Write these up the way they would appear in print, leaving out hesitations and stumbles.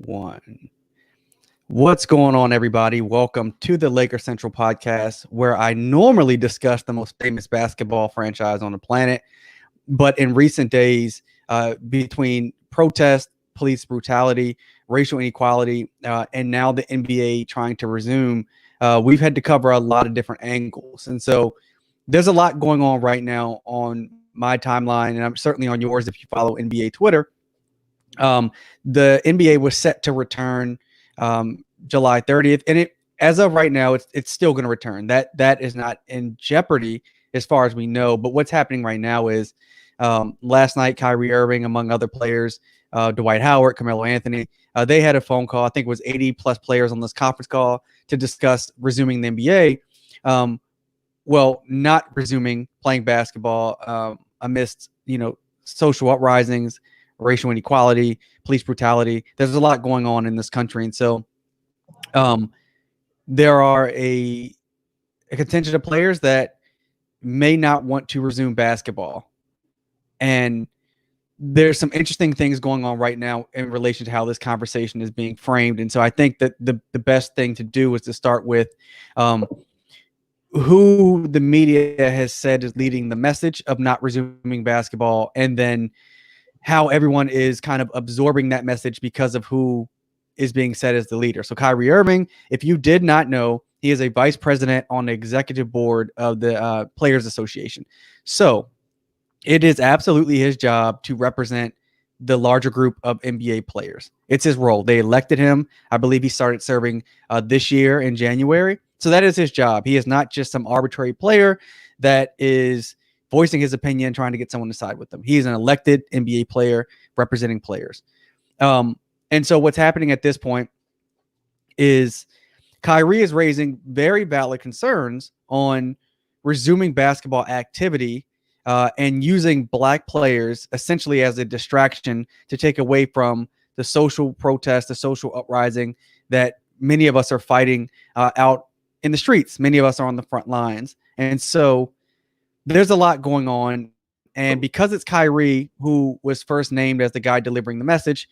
One. What's going on, everybody? Welcome to the Laker Central podcast, where I normally discuss the most famous basketball franchise on the planet. But in recent days, between protest, police brutality, racial inequality, and now the NBA trying to resume, we've had to cover a lot of different angles. And so there's a lot going on right now on my timeline, and I'm certainly on yours if you follow NBA Twitter. The NBA was set to return July 30th, and as of right now, it's still going to return. That is not in jeopardy as far as we know. But what's happening right now is last night, Kyrie Irving, among other players, Dwight Howard, Carmelo Anthony, they had a phone call. I think it was 80 plus players on this conference call to discuss resuming the NBA. Well, not resuming playing basketball amidst social uprisings, racial inequality, police brutality. There's a lot going on in this country. And so there are a contingent of players that may not want to resume basketball. And there's some interesting things going on right now in relation to how this conversation is being framed. And so I think that the best thing to do is to start with who the media has said is leading the message of not resuming basketball, and then how everyone is kind of absorbing that message because of who is being said as the leader. So Kyrie Irving, if you did not know, he is a vice president on the executive board of the Players Association. So it is absolutely his job to represent the larger group of NBA players. It's his role. They elected him. I believe he started serving this year in January. So that is his job. He is not just some arbitrary player that is voicing his opinion, trying to get someone to side with them. He's an elected NBA player representing players. And so what's happening at this point is Kyrie is raising very valid concerns on resuming basketball activity and using black players essentially as a distraction to take away from the social protest, the social uprising that many of us are fighting out in the streets. Many of us are on the front lines. And so there's a lot going on. And because it's Kyrie who was first named as the guy delivering the message,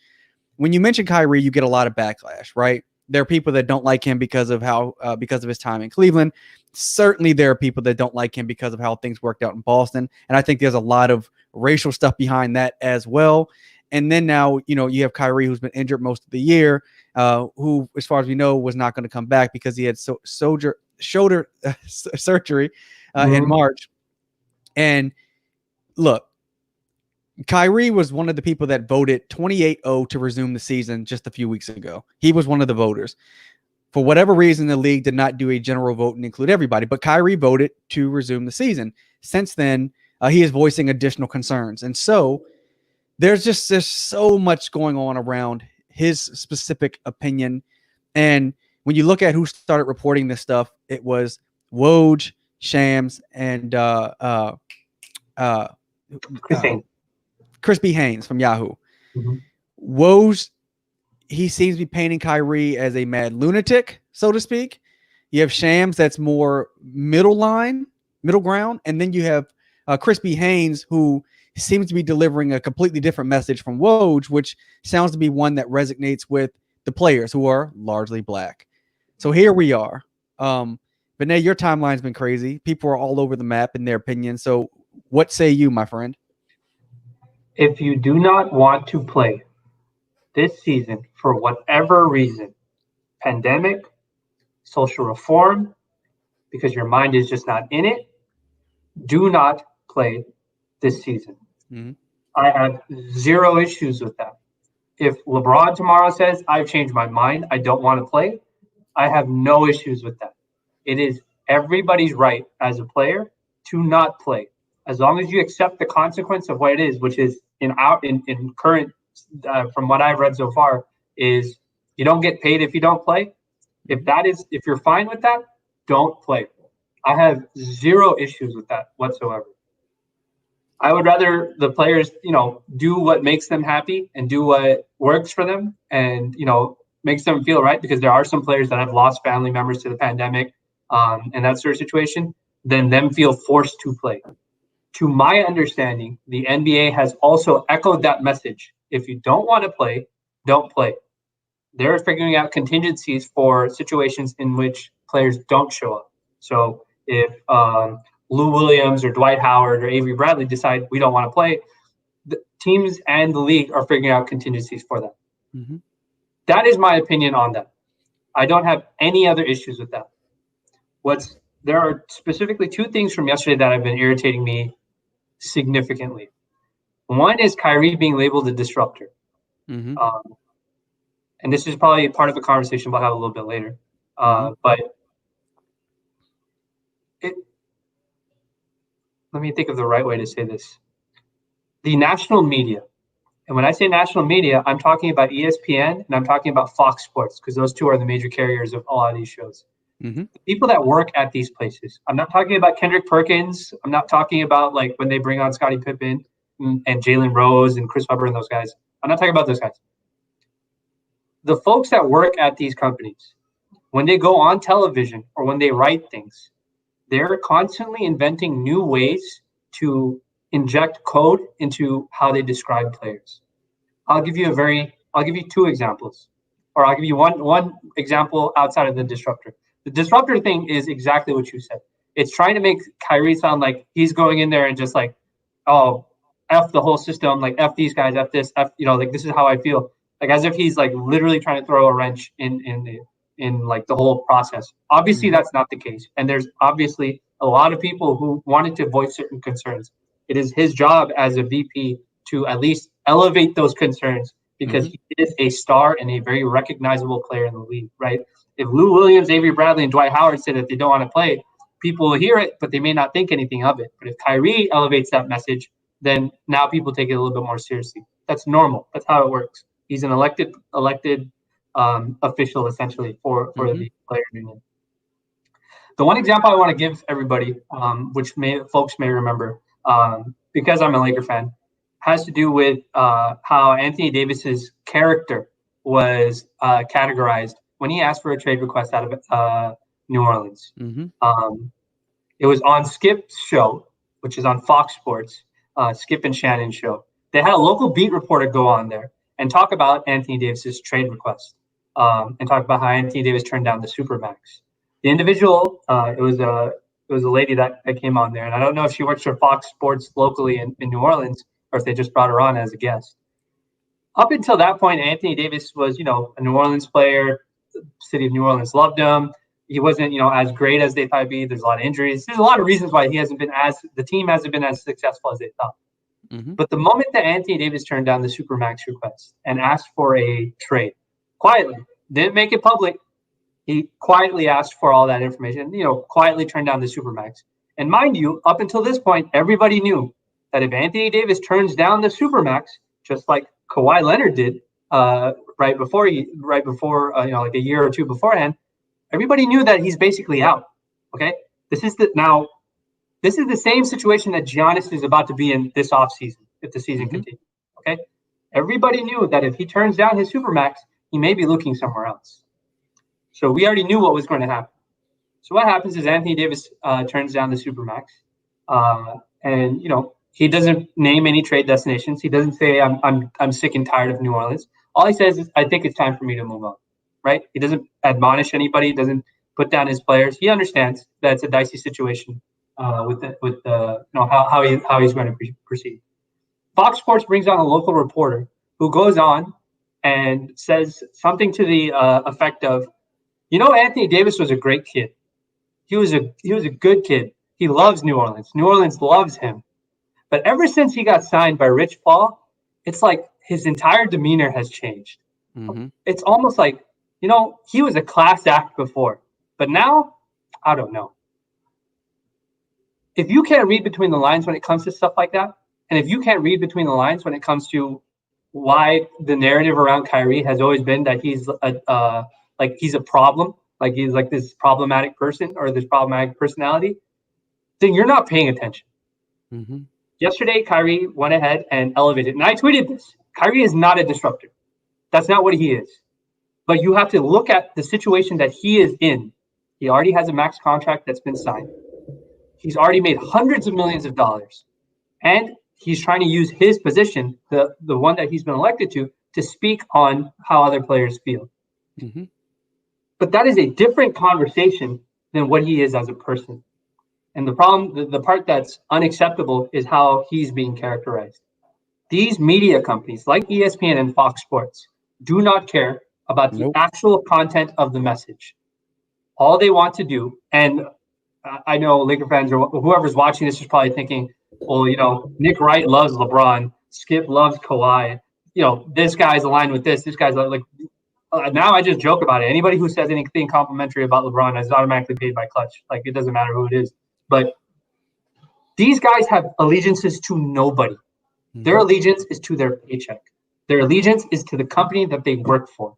when you mention Kyrie, you get a lot of backlash, right? There are people that don't like him because of his time in Cleveland. Certainly there are people that don't like him because of how things worked out in Boston. And I think there's a lot of racial stuff behind that as well. And then now, you have Kyrie, who's been injured most of the year, who, as far as we know, was not going to come back because he had shoulder surgery in March. And look, Kyrie was one of the people that voted 28-0 to resume the season just a few weeks ago. He was one of the voters. For whatever reason, the league did not do a general vote and include everybody, but Kyrie voted to resume the season. Since then, he is voicing additional concerns. And so there's so much going on around his specific opinion. And when you look at who started reporting this stuff, it was Woj, Shams, and Chris B. Haynes from Yahoo. Woj, he seems to be painting Kyrie as a mad lunatic, so to speak. You have Shams, that's more middle ground. And then you have Chris B. Haynes, who seems to be delivering a completely different message from Woj, which sounds to be one that resonates with the players who are largely black. So here we are. Vinay, your timeline's been crazy. People are all over the map in their opinion. So what say you, my friend? If you do not want to play this season for whatever reason, pandemic, social reform, because your mind is just not in it, do not play this season. I have zero issues with that. If LeBron tomorrow says, I've changed my mind, I don't want to play, I have no issues with that. It is everybody's right as a player to not play, as long as you accept the consequence of what it is, which is in current, from what I've read so far, is you don't get paid if you don't play. If you're fine with that, don't play. I have zero issues with that whatsoever. I would rather the players, do what makes them happy and do what works for them and, makes them feel right, because there are some players that have lost family members to the pandemic and that sort of situation, then them feel forced to play. To my understanding, the NBA has also echoed that message. If you don't want to play, don't play. They're figuring out contingencies for situations in which players don't show up. So if Lou Williams or Dwight Howard or Avery Bradley decide we don't want to play, the teams and the league are figuring out contingencies for that. Mm-hmm. That is my opinion on that. I don't have any other issues with that. There are specifically two things from yesterday that have been irritating me significantly. One is Kyrie being labeled a disruptor. Mm-hmm. And this is probably part of a conversation we'll have a little bit later. But let me think of the right way to say this. The national media, and when I say national media, I'm talking about ESPN and I'm talking about Fox Sports, because those two are the major carriers of a lot of these shows. Mm-hmm. The people that work at these places, I'm not talking about Kendrick Perkins. I'm not talking about like when they bring on Scottie Pippen and Jalen Rose and Chris Webber and those guys. I'm not talking about those guys. The folks that work at these companies, when they go on television or when they write things, they're constantly inventing new ways to inject code into how they describe players. I'll give you two examples, or I'll give you one example outside of the disruptor. The disruptor thing is exactly what you said. It's trying to make Kyrie sound like he's going in there and just like, oh, F the whole system, like F these guys, F this, F, like this is how I feel. Like as if he's like literally trying to throw a wrench in like the whole process. Obviously, that's not the case. And there's obviously a lot of people who wanted to voice certain concerns. It is his job as a VP to at least elevate those concerns because he is a star and a very recognizable player in the league, right? If Lou Williams, Avery Bradley, and Dwight Howard say that they don't want to play, people will hear it, but they may not think anything of it. But if Kyrie elevates that message, then now people take it a little bit more seriously. That's normal. That's how it works. He's an elected official essentially for the player union. The one example I want to give everybody, which folks may remember, because I'm a Laker fan, has to do with how Anthony Davis's character was categorized when he asked for a trade request out of New Orleans. It was on Skip's show, which is on Fox Sports, Skip and Shannon's show. They had a local beat reporter go on there and talk about Anthony Davis's trade request and talk about how Anthony Davis turned down the Supermax. The individual, it was a lady that came on there, and I don't know if she works for Fox Sports locally in New Orleans or if they just brought her on as a guest. Up until that point, Anthony Davis was, a New Orleans player. The city of New Orleans loved him. He wasn't, as great as they thought he'd be. There's a lot of injuries. There's a lot of reasons why the team hasn't been as successful as they thought. But the moment that Anthony Davis turned down the Supermax request and asked for a trade, quietly, didn't make it public, he quietly asked for all that information, quietly turned down the Supermax. And mind you, up until this point, everybody knew that if Anthony Davis turns down the Supermax, just like Kawhi Leonard did right before, like a year or two beforehand, everybody knew that he's basically out. Okay, this is the same situation that Giannis is about to be in this offseason if the season continues. Okay, everybody knew that if he turns down his Supermax, he may be looking somewhere else. So we already knew what was going to happen. So what happens is Anthony Davis turns down the Supermax, and he doesn't name any trade destinations. He doesn't say I'm sick and tired of New Orleans. All he says is I think it's time for me to move on. Right? He doesn't admonish anybody. He doesn't put down his players. He understands that it's a dicey situation with how he's going to proceed. Fox Sports brings on a local reporter who goes on and says something to the effect of, Anthony Davis was a great kid. He was a good kid. He loves New Orleans. New Orleans loves him. But ever since he got signed by Rich Paul, it's like his entire demeanor has changed. It's almost like, he was a class act before, but now, I don't know. If you can't read between the lines when it comes to stuff like that, and if you can't read between the lines when it comes to why the narrative around Kyrie has always been that he's he's a problem, like he's like this problematic person or this problematic personality, then you're not paying attention. Yesterday, Kyrie went ahead and elevated, and I tweeted this. Kyrie is not a disruptor. That's not what he is. But you have to look at the situation that he is in. He already has a max contract that's been signed. He's already made hundreds of millions of dollars. And he's trying to use his position, the one that he's been elected to speak on how other players feel. Mm-hmm. But that is a different conversation than what he is as a person. And the problem, the part that's unacceptable is how he's being characterized. These media companies like ESPN and Fox Sports do not care about the Nope. actual content of the message. All they want to do, and I know Laker fans or whoever's watching this is probably thinking, well, Nick Wright loves LeBron, Skip loves Kawhi. This guy's aligned with this guy's like, now I just joke about it. Anybody who says anything complimentary about LeBron is automatically paid by Clutch. Like, it doesn't matter who it is. But these guys have allegiances to nobody. Mm-hmm. Their allegiance is to their paycheck. Their allegiance is to the company that they work for.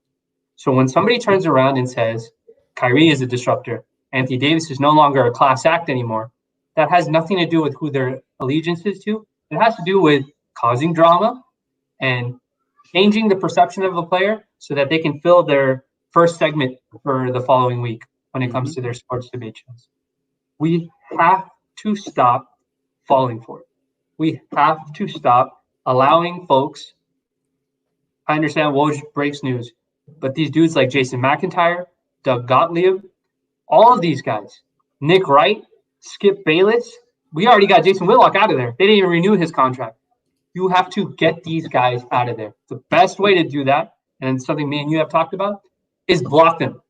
So when somebody turns around and says, Kyrie is a disruptor, Anthony Davis is no longer a class act anymore, that has nothing to do with who their allegiance is to. It has to do with causing drama and changing the perception of a player so that they can fill their first segment for the following week when it comes to their sports debate shows. We have to stop falling for it. We have to stop allowing folks. I understand Woj breaks news, but these dudes like Jason McIntyre, Doug Gottlieb, all of these guys, Nick Wright, Skip Bayless, we already got Jason Whitlock out of there. They didn't even renew his contract. You have to get these guys out of there. The best way to do that, and something me and you have talked about, is block them.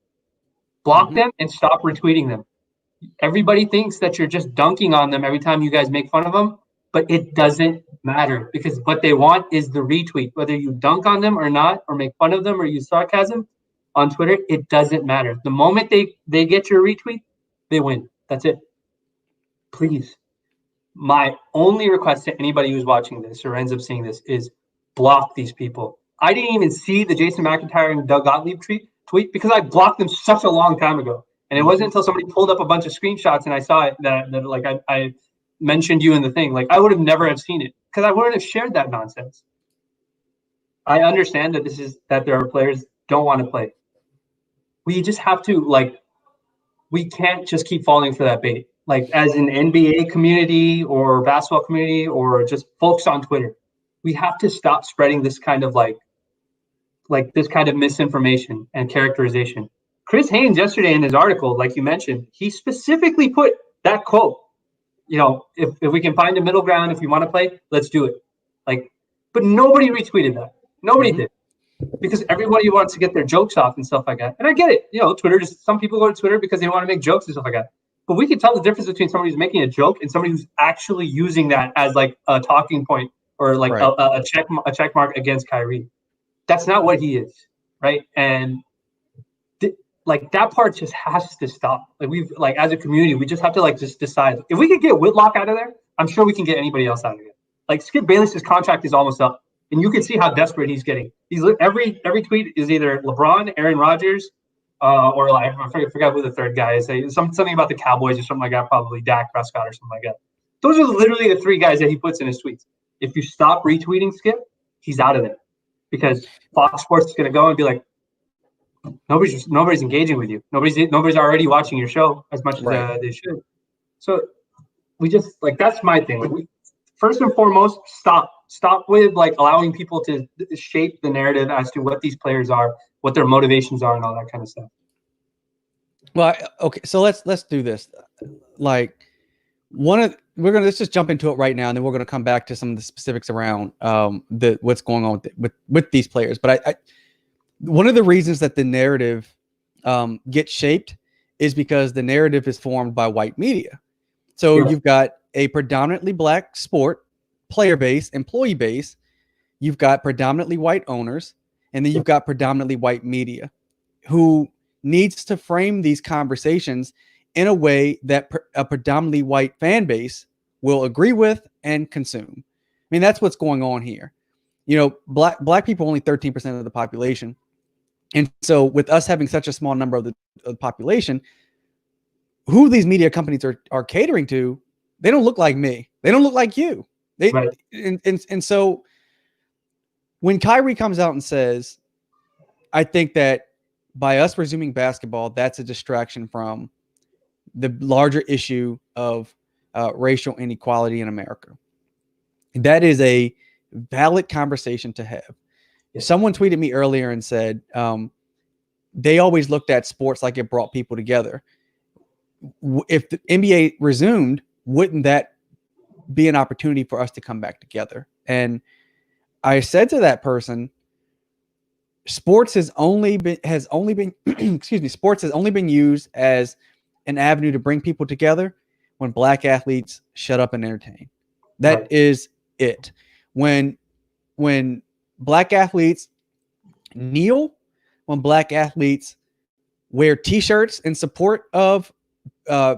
Block them and stop retweeting them. Everybody thinks that you're just dunking on them every time you guys make fun of them, but it doesn't matter because what they want is the retweet. Whether you dunk on them or not, or make fun of them or use sarcasm on Twitter, it doesn't matter. The moment they get your retweet, they win. That's it. Please. My only request to anybody who's watching this or ends up seeing this is block these people. I didn't even see the Jason McIntyre and Doug Gottlieb tweet because I blocked them such a long time ago. And it wasn't until somebody pulled up a bunch of screenshots and I saw it that like I mentioned you in the thing. Like, I would have never have seen it because I wouldn't have shared that nonsense. I understand that there are players don't want to play. We just have to, we can't just keep falling for that bait. Like, as an NBA community or basketball community or just folks on Twitter, we have to stop spreading this kind of like this kind of misinformation and characterization. Chris Haynes yesterday in his article, like you mentioned, he specifically put that quote, if we can find a middle ground, if you want to play, let's do it. But nobody retweeted that. Nobody did. Because everybody wants to get their jokes off and stuff like that. And I get it. Twitter, some people go to Twitter because they want to make jokes and stuff like that. But we can tell the difference between somebody who's making a joke and somebody who's actually using that as like a talking point or like a check mark against Kyrie. That's not what he is, right? And that part just has to stop. As a community, we just have to just decide. If we could get Whitlock out of there, I'm sure we can get anybody else out of there. Skip Bayless's contract is almost up. And you can see how desperate he's getting. Every tweet is either LeBron, Aaron Rodgers, or I forgot who the third guy is. Something about the Cowboys or something like that, probably Dak Prescott or something like that. Those are literally the three guys that he puts in his tweets. If you stop retweeting Skip, he's out of there. Because Fox Sports is going to go and be like, nobody's engaging with you. Nobody's already watching your show as much as they should. So we just that's my thing. First and foremost, stop with allowing people to shape the narrative as to what these players are, what their motivations are, and all that kind of stuff. Well, okay, so let's do this. Let's just jump into it right now, and then we're gonna come back to some of the specifics around what's going on with these players. But one of the reasons that the narrative gets shaped is because the narrative is formed by white media. So you've got a predominantly black sport player base, employee base. You've got predominantly white owners, and then you've got predominantly white media who needs to frame these conversations in a way that a predominantly white fan base will agree with and consume. I mean, that's what's going on here. Black people are only 13% of the population. And so with us having such a small number of the population, who these media companies are catering to, they don't look like me. They don't look like you. And so when Kyrie comes out and says, I think that by us resuming basketball, that's a distraction from the larger issue of racial inequality in America. That is a valid conversation to have. Someone tweeted me earlier and said, they always looked at sports like it brought people together. If the NBA resumed, wouldn't that be an opportunity for us to come back together? And I said to that person, sports has only been excuse me, sports has only been used as an avenue to bring people together when black athletes shut up and entertain. That Right. is it. When black athletes kneel, when black athletes wear t-shirts in support of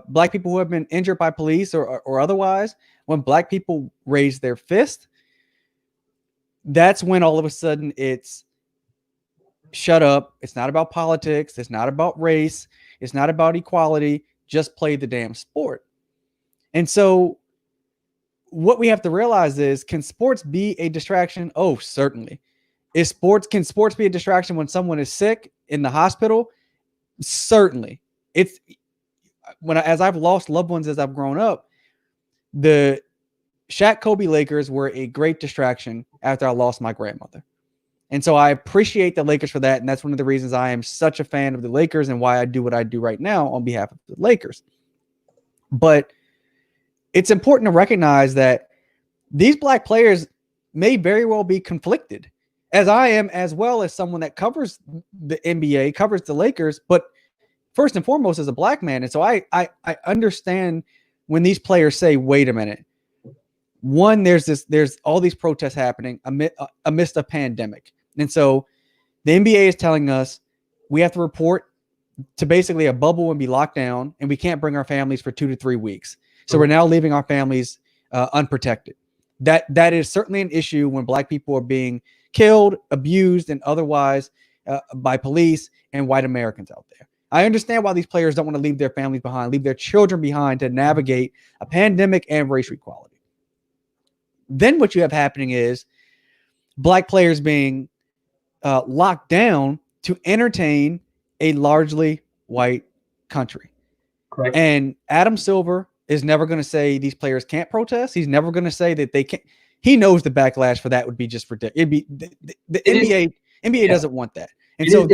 black people who have been injured by police or otherwise, when black people raise their fist, that's when all of a sudden it's shut up. It's not about politics. It's not about race. It's not about equality. Just play the damn sport. And so what we have to realize is, can sports be a distraction? Oh, certainly. Can sports be a distraction when someone is sick in the hospital? Certainly. It's as I've lost loved ones as I've grown up, the Shaq Kobe Lakers were a great distraction after I lost my grandmother. And so I appreciate the Lakers for that. And that's one of the reasons I am such a fan of the Lakers and why I do what I do right now on behalf of the Lakers. But it's important to recognize that these black players may very well be conflicted, as I am, as well as someone that covers the NBA, covers the Lakers, but first and foremost as a black man. And so I understand when these players say, wait a minute, one, there's all these protests happening amidst a pandemic. And so the NBA is telling us we have to report to basically a bubble and be locked down, and we can't bring our families for 2 to 3 weeks. So we're now leaving our families unprotected. That is certainly an issue when black people are being killed, abused, and otherwise by police and white Americans out there. I understand why these players don't want to leave their families behind, leave their children behind to navigate a pandemic and racial equality. Then what you have happening is black players being locked down to entertain a largely white country. Correct. And Adam Silver is never going to say these players can't protest. He's never going to say that they can't. He knows the backlash for that would be just ridiculous. It'd be the NBA doesn't want that. And so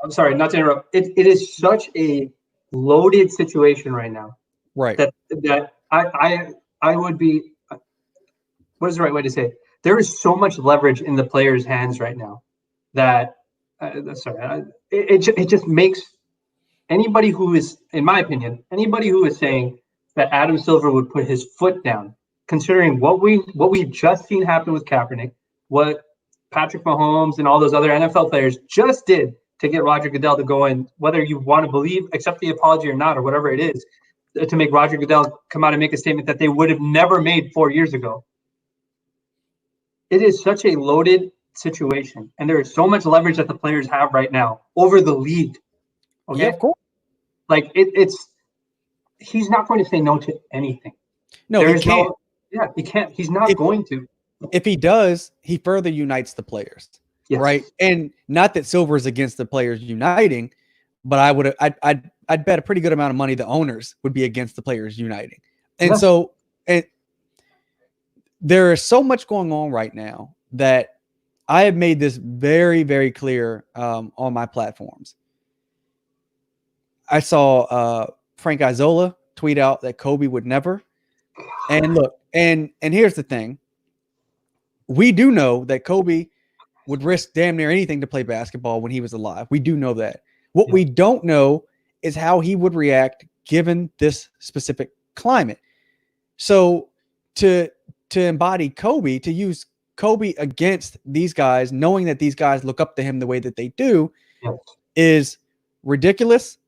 I'm sorry, not to interrupt. It is such a loaded situation right now. Right. That I would be, what is the right way to say it? There is so much leverage in the players' hands right now that it just makes anybody who is, in my opinion, anybody who is saying that Adam Silver would put his foot down, considering what we've just seen happen with Kaepernick, what Patrick Mahomes and all those other NFL players just did to get Roger Goodell to go in, whether you want to believe, accept the apology or not, or whatever it is, to make Roger Goodell come out and make a statement that they would have never made 4 years ago. It is such a loaded situation, and there is so much leverage that the players have right now over the league. Okay, yeah, of course. Like he's not going to say no to anything. No, he can't. He can't. He's not going to. If he does, he further unites the players, right? And not that Silver is against the players uniting, but I'd bet a pretty good amount of money the owners would be against the players uniting. And so there is so much going on right now that I have made this very, very clear on my platforms. I saw Frank Izola tweet out that Kobe would never. And look, and here's the thing. We do know that Kobe would risk damn near anything to play basketball when he was alive. We do know that. What we don't know is how he would react given this specific climate. So to embody Kobe, to use Kobe against these guys, knowing that these guys look up to him the way that they do, is ridiculous.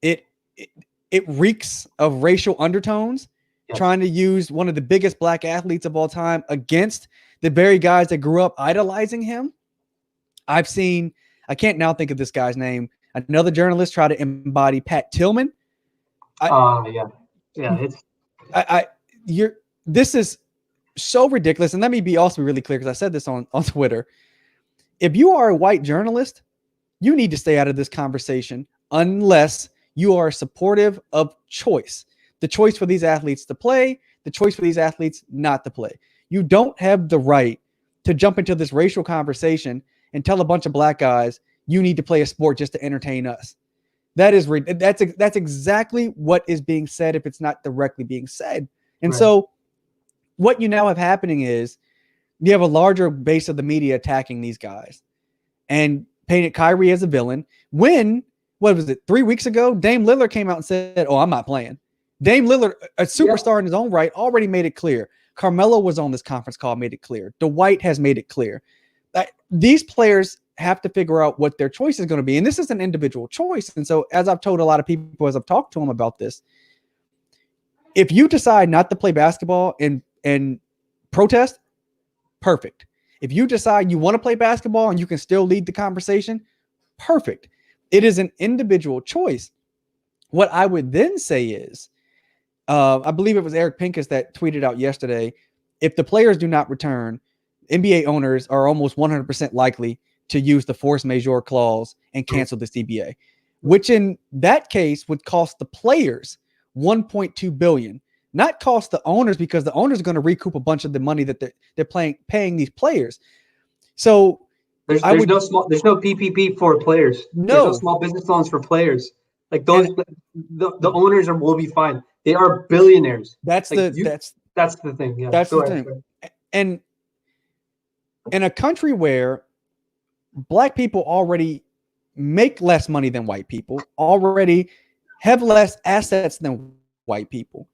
It reeks of racial undertones, trying to use one of the biggest black athletes of all time against the very guys that grew up idolizing him. I've seen, I can't now think of this guy's name, another journalist try to embody Pat Tillman. This is so ridiculous. And let me be also really clear, because I said this on Twitter. If you are a white journalist, you need to stay out of this conversation unless you are supportive of choice. The choice for these athletes to play, the choice for these athletes not to play. You don't have the right to jump into this racial conversation and tell a bunch of black guys you need to play a sport just to entertain us. That's exactly what is being said if it's not directly being said. And so what you now have happening is you have a larger base of the media attacking these guys and painted Kyrie as a villain. When, what was it, 3 weeks ago, Dame Lillard came out and said, "Oh, I'm not playing." Dame Lillard, a superstar in his own right, already made it clear. Carmelo was on this conference call, made it clear. Dwight has made it clear that these players have to figure out what their choice is going to be. And this is an individual choice. And so, as I've told a lot of people, as I've talked to them about this, if you decide not to play basketball and protest, perfect. If you decide you want to play basketball and you can still lead the conversation, perfect. It is an individual choice. What I would then say is, I believe it was Eric Pincus that tweeted out yesterday, if the players do not return, NBA owners are almost 100% likely to use the force majeure clause and cancel the CBA, which in that case would cost the players $1.2 billion, not cost the owners, because the owners are going to recoup a bunch of the money that they're paying these players. So there's no PPP for players. No. There's no small business loans for players. Like those, the owners will be fine. They are billionaires. That's like that's the thing. Yeah, that's the thing. And in a country where Black people already make less money than white people, already have less assets than white people,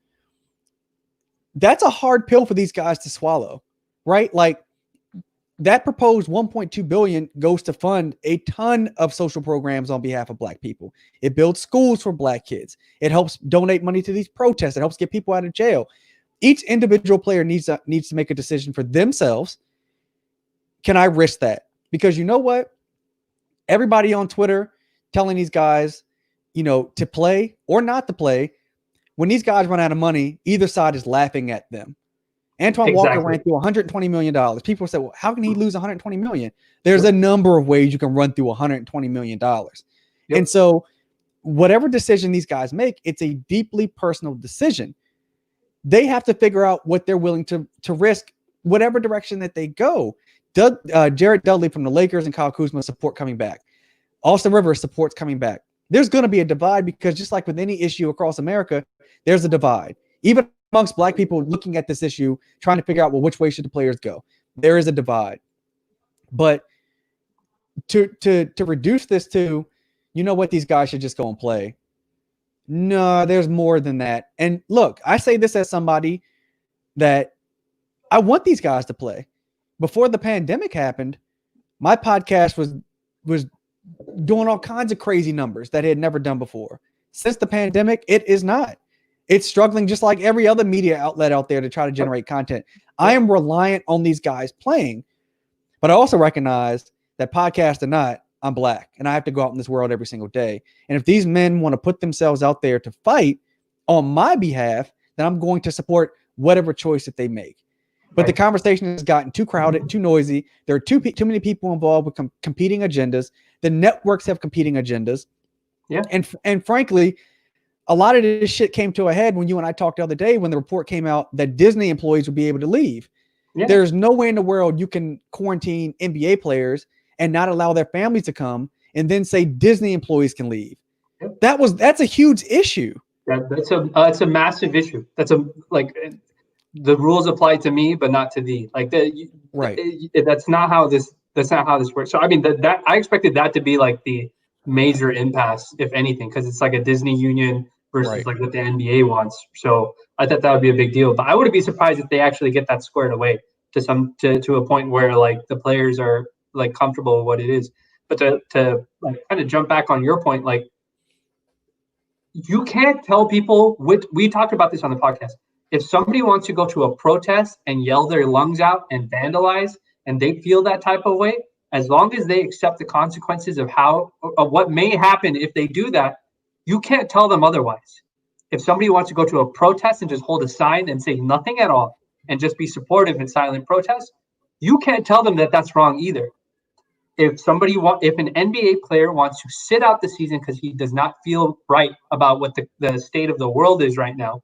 that's a hard pill for these guys to swallow, right? Like, that proposed $1.2 billion goes to fund a ton of social programs on behalf of Black people. It builds schools for Black kids. It helps donate money to these protests. It helps get people out of jail. Each individual player needs to make a decision for themselves. Can I risk that? Because you know what? Everybody on Twitter telling these guys, to play or not to play, when these guys run out of money, either side is laughing at them. Antoine Walker ran through $120 million. People say, well, how can he lose $120 million? There's a number of ways you can run through $120 million. And so whatever decision these guys make, it's a deeply personal decision. They have to figure out what they're willing to risk, whatever direction that they go. Jared Dudley from the Lakers and Kyle Kuzma support coming back. Austin Rivers supports coming back. There's going to be a divide, because just like with any issue across America, there's a divide. Even amongst Black people looking at this issue, trying to figure out, well, which way should the players go? There is a divide. But to reduce this to, these guys should just go and play. No, there's more than that. And look, I say this as somebody that I want these guys to play. Before the pandemic happened, my podcast was doing all kinds of crazy numbers that it had never done before. Since the pandemic, it is not. It's struggling just like every other media outlet out there to try to generate content. I am reliant on these guys playing, but I also recognize that, podcast or not, I'm Black and I have to go out in this world every single day. And if these men want to put themselves out there to fight on my behalf, then I'm going to support whatever choice that they make. But the conversation has gotten too crowded, too noisy. There are too many people involved with competing agendas. The networks have competing agendas. Yeah. And frankly, a lot of this shit came to a head when you and I talked the other day, when the report came out that Disney employees would be able to leave. Yeah. There's no way in the world you can quarantine NBA players and not allow their families to come and then say Disney employees can leave. Yep. That's a huge issue. That's a massive issue. The rules apply to me, but not to thee. Right. That's not how this works. So I mean, that I expected that to be like the major impasse, if anything, because it's like a Disney union versus like what the NBA wants. So I thought that would be a big deal. But I wouldn't be surprised if they actually get that squared away to a point where like the players are like comfortable with what it is. But to like kind of jump back on your point, like you can't tell people we talked about this on the podcast. If somebody wants to go to a protest and yell their lungs out and vandalize, and they feel that type of way, as long as they accept the consequences of what may happen if they do that, you can't tell them otherwise. If somebody wants to go to a protest and just hold a sign and say nothing at all and just be supportive in silent protest, you can't tell them that that's wrong either. If an NBA player wants to sit out the season because he does not feel right about what the state of the world is right now,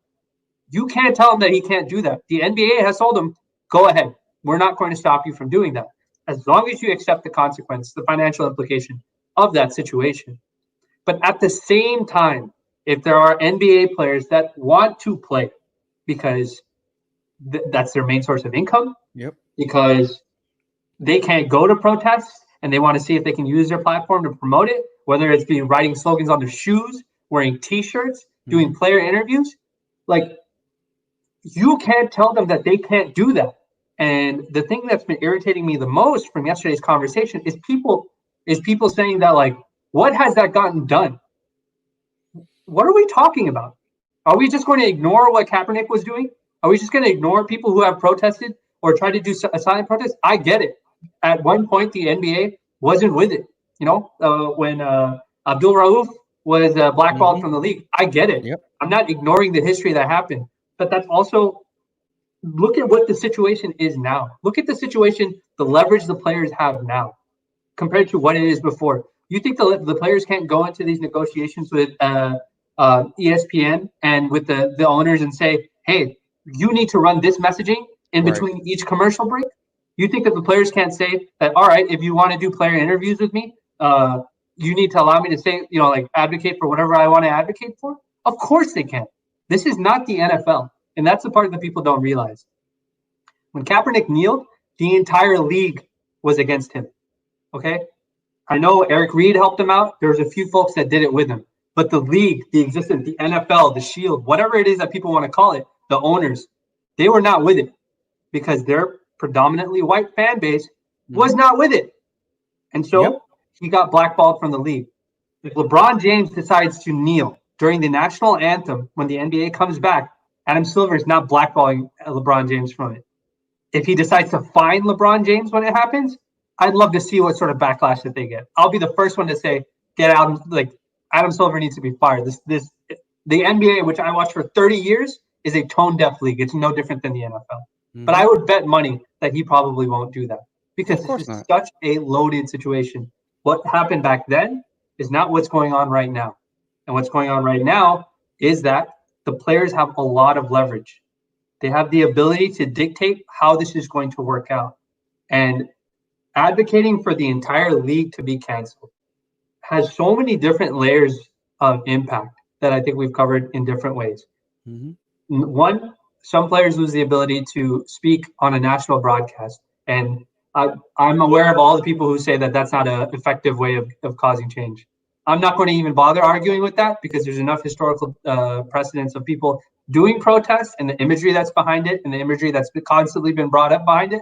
you can't tell him that he can't do that. The NBA has told him, go ahead. We're not going to stop you from doing that. As long as you accept the consequence, the financial implication, of that situation. But at the same time, if there are NBA players that want to play because that's their main source of income, Yep. because they can't go to protests and they want to see if they can use their platform to promote it, whether it's be writing slogans on their shoes, wearing T-shirts, doing player interviews, like you can't tell them that they can't do that. And the thing that's been irritating me the most from yesterday's conversation is people saying that, like, what has that gotten done? What are we talking about? Are we just going to ignore what Kaepernick was doing? Are we just going to ignore people who have protested or tried to do a silent protest? I get it. At one point, the NBA wasn't with it. You know, when Abdul Rauf was blackballed from the league, I get it. Yep. I'm not ignoring the history that happened, but that's also, look at what the situation is now. Look at the situation, the leverage the players have now compared to what it is before. You think the players can't go into these negotiations with ESPN and with the owners and say, hey, you need to run this messaging in between each commercial break? You think that the players can't say that, all right, if you want to do player interviews with me, you need to allow me to say, you know, like advocate for whatever I want to advocate for? Of course they can. This is not the NFL. And that's the part that people don't realize. When Kaepernick kneeled, the entire league was against him. Okay? I know Eric Reed helped him out. There's a few folks that did it with him. But the league, the existence, the NFL, the Shield, whatever it is that people want to call it, the owners, they were not with it because their predominantly white fan base was not with it. And so he got blackballed from the league. If LeBron James decides to kneel during the national anthem when the NBA comes back, Adam Silver is not blackballing LeBron James from it. If he decides to fine LeBron James when it happens, I'd love to see what sort of backlash that they get. I'll be the first one to say, get out, like Adam Silver needs to be fired. The NBA, which I watched for 30 years, is a tone-deaf league. It's no different than the NFL. But I would bet money that he probably won't do that because it's just such a loaded situation. What happened back then is not what's going on right now. And what's going on right now is that the players have a lot of leverage. They have the ability to dictate how this is going to work out. And advocating for the entire league to be canceled has so many different layers of impact that I think we've covered in different ways. One, some players lose the ability to speak on a national broadcast. And I'm aware of all the people who say that that's not an effective way of causing change. I'm not going to even bother arguing with that because there's enough historical precedents of people doing protests and the imagery that's behind it and the imagery that's constantly been brought up behind it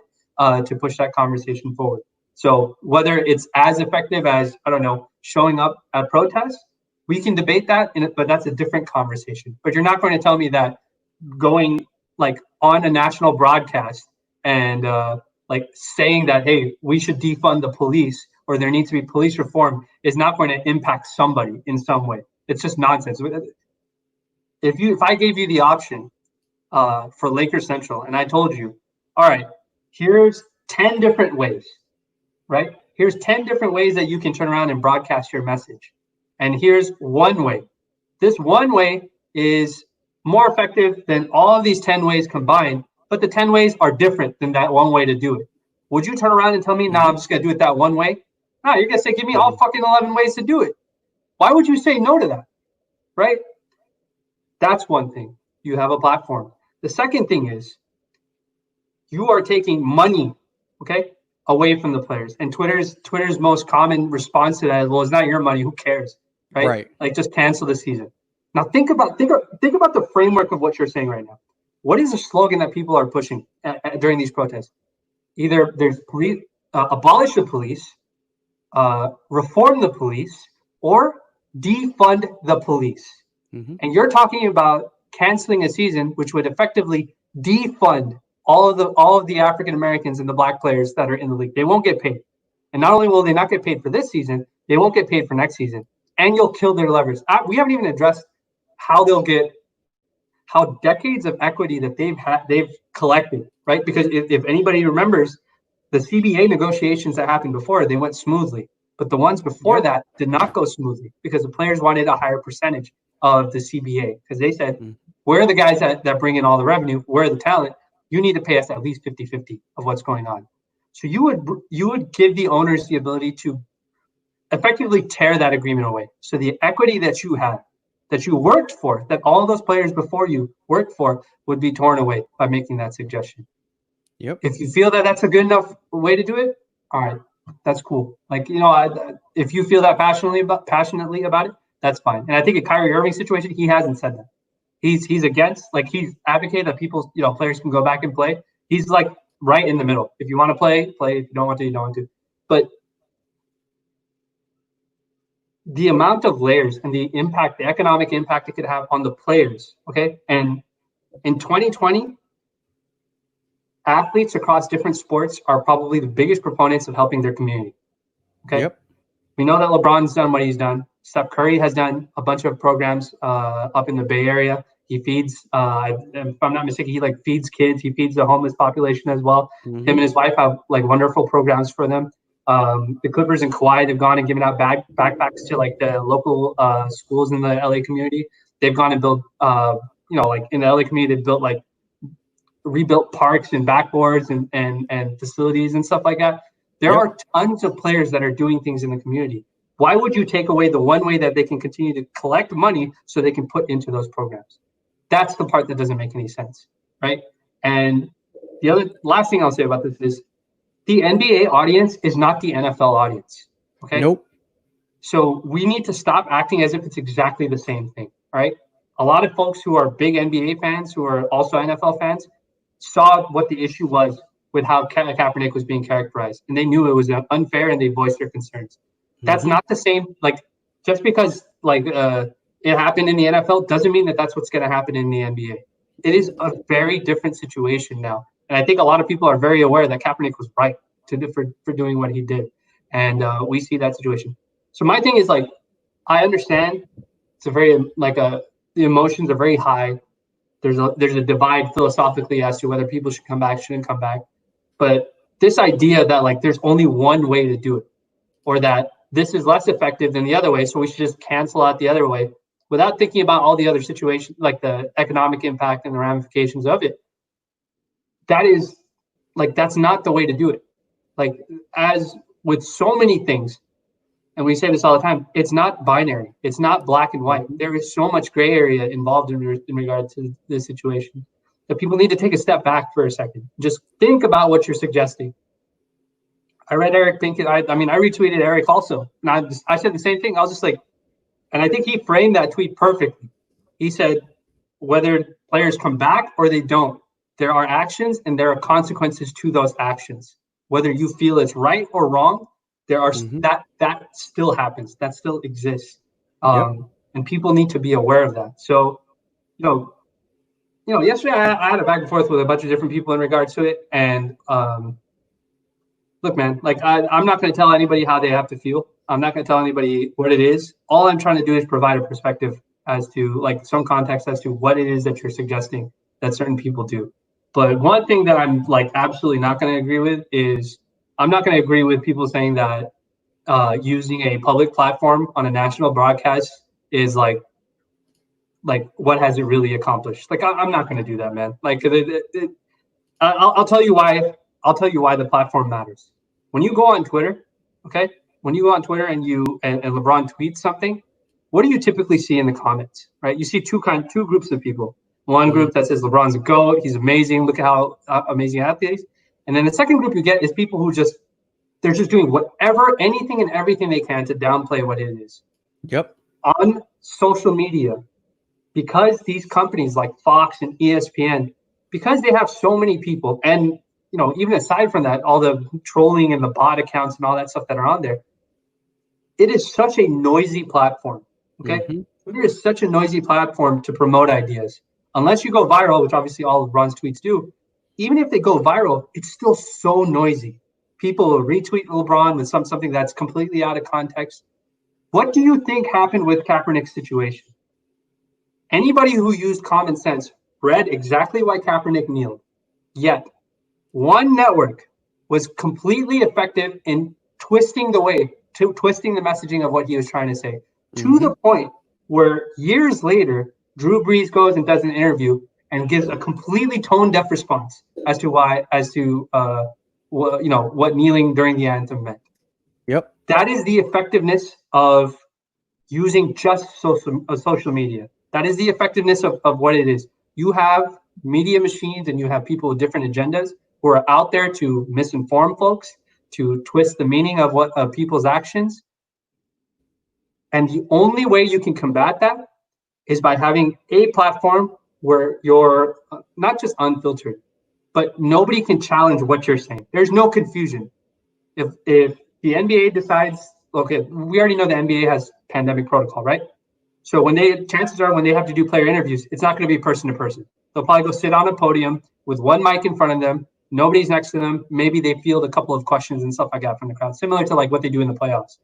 to push that conversation forward. So whether it's as effective as, I don't know, showing up at protests, we can debate that, but that's a different conversation. But you're not going to tell me that going like on a national broadcast and like saying that, hey, we should defund the police or there needs to be police reform is not going to impact somebody in some way. It's just nonsense. If I gave you the option for Lakers Central and I told you, all right, here's 10 different ways, right? Here's 10 different ways that you can turn around and broadcast your message. And here's one way. This one way is more effective than all of these 10 ways combined, but the 10 ways are different than that one way to do it. Would you turn around and tell me, no, I'm just going to do it that one way? No, you're going to say, give me all fucking 11 ways to do it. Why would you say no to that? Right? That's one thing. You have a platform. The second thing is you are taking money, okay, away from the players. And Twitter's most common response to that is, well, it's not your money. Who cares? Right? Like just cancel the season. Now think about the framework of what you're saying right now. What is the slogan that people are pushing during these protests? Either there's police, abolish the police, reform the police, or defund the police. And you're talking about canceling a season, which would effectively defund all of the African Americans and the black players that are in the league. They won't get paid. And not only will they not get paid for this season, they won't get paid for next season. And you'll kill their leverage. We haven't even addressed how decades of equity that they've collected, right? Because if anybody remembers, the CBA negotiations that happened before, they went smoothly. But the ones before that did not go smoothly because the players wanted a higher percentage of the CBA. Because they said, we're the guys that bring in all the revenue, we're the talent, you need to pay us at least 50-50 of what's going on. So you would give the owners the ability to effectively tear that agreement away. So the equity that you had, that you worked for, that all those players before you worked for, would be torn away by making that suggestion. Yep. If you feel that that's a good enough way to do it, all right, that's cool. Like, you know, if you feel that passionately about it, that's fine. And I think in Kyrie Irving situation, he hasn't said that. He's against, like, he's advocated that people, you know, players can go back and play. He's like right in the middle. If you want to play, play. If you don't want to, you don't want to. But the amount of layers and the impact, the economic impact it could have on the players, okay? And in 2020, athletes across different sports are probably the biggest proponents of helping their community, okay? Yep. We know that LeBron's done what he's done. Steph Curry has done a bunch of programs up in the Bay Area. He feeds, if I'm not mistaken, he like feeds kids. He feeds the homeless population as well. Mm-hmm. Him and his wife have like wonderful programs for them. The Clippers and Kawhi, they've gone and given out backpacks to like the local schools in the LA community. They've gone and built, you know, like in the LA community, they've built like rebuilt parks and backboards and facilities and stuff like that. There are tons of players that are doing things in the community. Why would you take away the one way that they can continue to collect money so they can put into those programs? That's the part that doesn't make any sense, right? And the last thing I'll say about this is the NBA audience is not the NFL audience, okay? Nope. So we need to stop acting as if it's exactly the same thing, right? A lot of folks who are big NBA fans, who are also NFL fans, saw what the issue was with how Kaepernick was being characterized, and they knew it was unfair, and they voiced their concerns. That's not the same. Like, just because like it happened in the NFL doesn't mean that that's what's going to happen in the NBA. It is a very different situation now, and I think a lot of people are very aware that Kaepernick was right for doing what he did, and we see that situation. So my thing is, like, I understand it's a very the emotions are very high. There's a divide philosophically as to whether people should come back, shouldn't come back. But this idea that like there's only one way to do it, or that this is less effective than the other way, so we should just cancel out the other way without thinking about all the other situations, like the economic impact and the ramifications of it. That is like, that's not the way to do it. Like, as with so many things, and we say this all the time, it's not binary. It's not black and white. There is so much gray area involved in regard to this situation that people need to take a step back for a second. Just think about what you're suggesting. I read Eric Pincus. I retweeted Eric also. And I said the same thing. I was just like, and I think he framed that tweet perfectly. He said, whether players come back or they don't, there are actions and there are consequences to those actions. Whether you feel it's right or wrong, there are that still happens. That still exists. And people need to be aware of that. So, you know, yesterday I had a back and forth with a bunch of different people in regards to it. And look, man, like I'm not going to tell anybody how they have to feel. I'm not going to tell anybody what it is. All I'm trying to do is provide a perspective as to like some context as to what it is that you're suggesting that certain people do. But one thing that I'm like absolutely not going to agree with is I'm not going to agree with people saying that using a public platform on a national broadcast is like what has it really accomplished? Like I'm not going to do that, man. Like I'll tell you why. I'll tell you why the platform matters. When you go on Twitter, okay? When you go on Twitter and LeBron tweets something, what do you typically see in the comments, right? You see two groups of people. One group that says LeBron's a GOAT, he's amazing, look at how amazing athlete he is. And then the second group you get is people who they're just doing whatever, anything and everything they can to downplay what it is. Yep. On social media, because these companies like Fox and ESPN, because they have so many people, and you know, even aside from that, all the trolling and the bot accounts and all that stuff that are on there, it is such a noisy platform. Okay, Twitter is such a noisy platform to promote ideas. Unless you go viral, which obviously all of LeBron's tweets do, even if they go viral, it's still so noisy. People will retweet LeBron with something that's completely out of context. What do you think happened with Kaepernick's situation? Anybody who used common sense read exactly why Kaepernick kneeled. Yet, one network was completely effective in twisting the messaging of what he was trying to say, to the point where years later, Drew Brees goes and does an interview and gives a completely tone-deaf response as to what kneeling during the anthem meant. Yep. That is the effectiveness of using just social media. That is the effectiveness of what it is. You have media machines and you have people with different agendas who are out there to misinform folks, to twist the meaning of people's actions. And the only way you can combat that is by having a platform where you're not just unfiltered, but nobody can challenge what you're saying. There's no confusion. If the NBA decides, okay, we already know the NBA has pandemic protocol, right? So chances are when they have to do player interviews, it's not going to be person to person. They'll probably go sit on a podium with one mic in front of them. Nobody's next to them. Maybe they field a couple of questions and stuff like that from the crowd, similar to like what they do in the playoffs.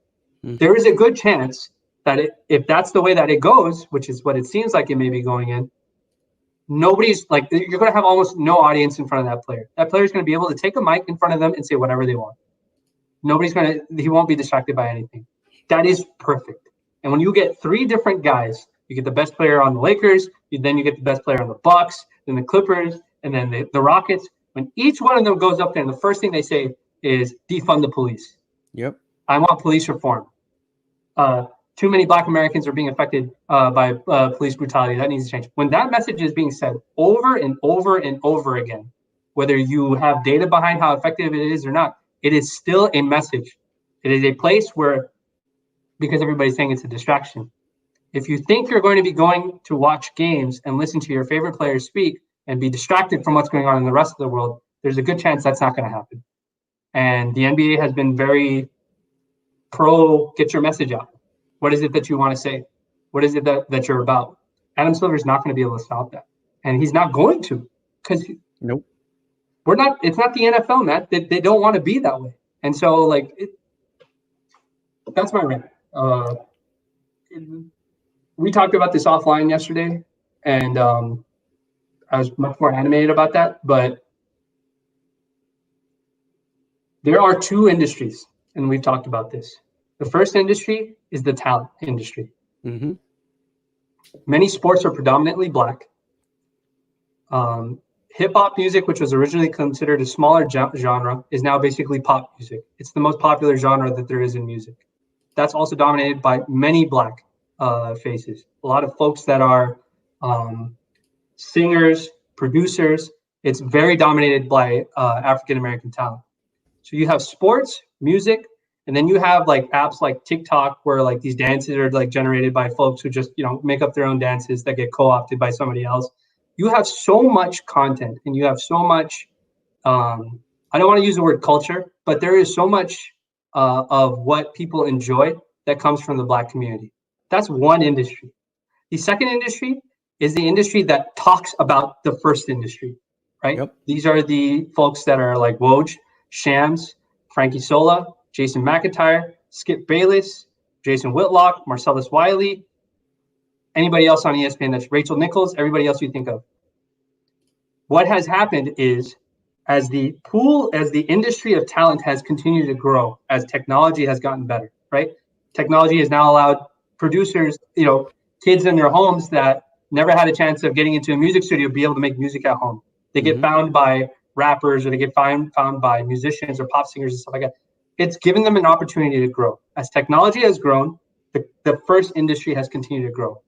Mm-hmm. There is a good chance that if that's the way that it goes, which is what it seems like it may be going in, nobody's like, you're going to have almost no audience in front of that player. That player is going to be able to take a mic in front of them and say whatever they want. He won't be distracted by anything. That is perfect. And when you get three different guys, you get the best player on the Lakers, then you get the best player on the Bucks, then the Clippers, and then the Rockets. When each one of them goes up there, and the first thing they say is defund the police. Yep. I want police reform. Too many Black Americans are being affected by police brutality. That needs to change. When that message is being said over and over and over again, whether you have data behind how effective it is or not, it is still a message. It is a place where, because everybody's saying it's a distraction, if you think you're going to be going to watch games and listen to your favorite players speak and be distracted from what's going on in the rest of the world, there's a good chance that's not going to happen. And the NBA has been very pro get your message out. What is it that you want to say? What is it that you're about? Adam Silver is not going to be able to stop that. And he's not going to, because nope. It's not the NFL, Matt. They don't want to be that way. And so that's my rant. We talked about this offline yesterday, and I was much more animated about that. But there are two industries, and we've talked about this. The first industry is the talent industry. Mm-hmm. Many sports are predominantly Black. Hip-hop music, which was originally considered a smaller genre, is now basically pop music. It's the most popular genre that there is in music. That's also dominated by many Black faces. A lot of folks that are singers, producers. It's very dominated by African-American talent. So you have sports, music, and then you have like apps like TikTok where like these dances are like generated by folks who just, make up their own dances that get co-opted by somebody else. You have so much content and you have so much, I don't want to use the word culture, but there is so much of what people enjoy that comes from the Black community. That's one industry. The second industry is the industry that talks about the first industry, right? Yep. These are the folks that are like Woj, Shams, Frankie Sola, Jason McIntyre, Skip Bayless, Jason Whitlock, Marcellus Wiley, anybody else on ESPN, that's Rachel Nichols, everybody else you think of. What has happened is as the industry of talent has continued to grow, as technology has gotten better, right? Technology has now allowed producers, kids in their homes that never had a chance of getting into a music studio be able to make music at home. They get found by rappers or they get found by musicians or pop singers and stuff like that. It's given them an opportunity to grow. As technology has grown, the first industry has continued to grow.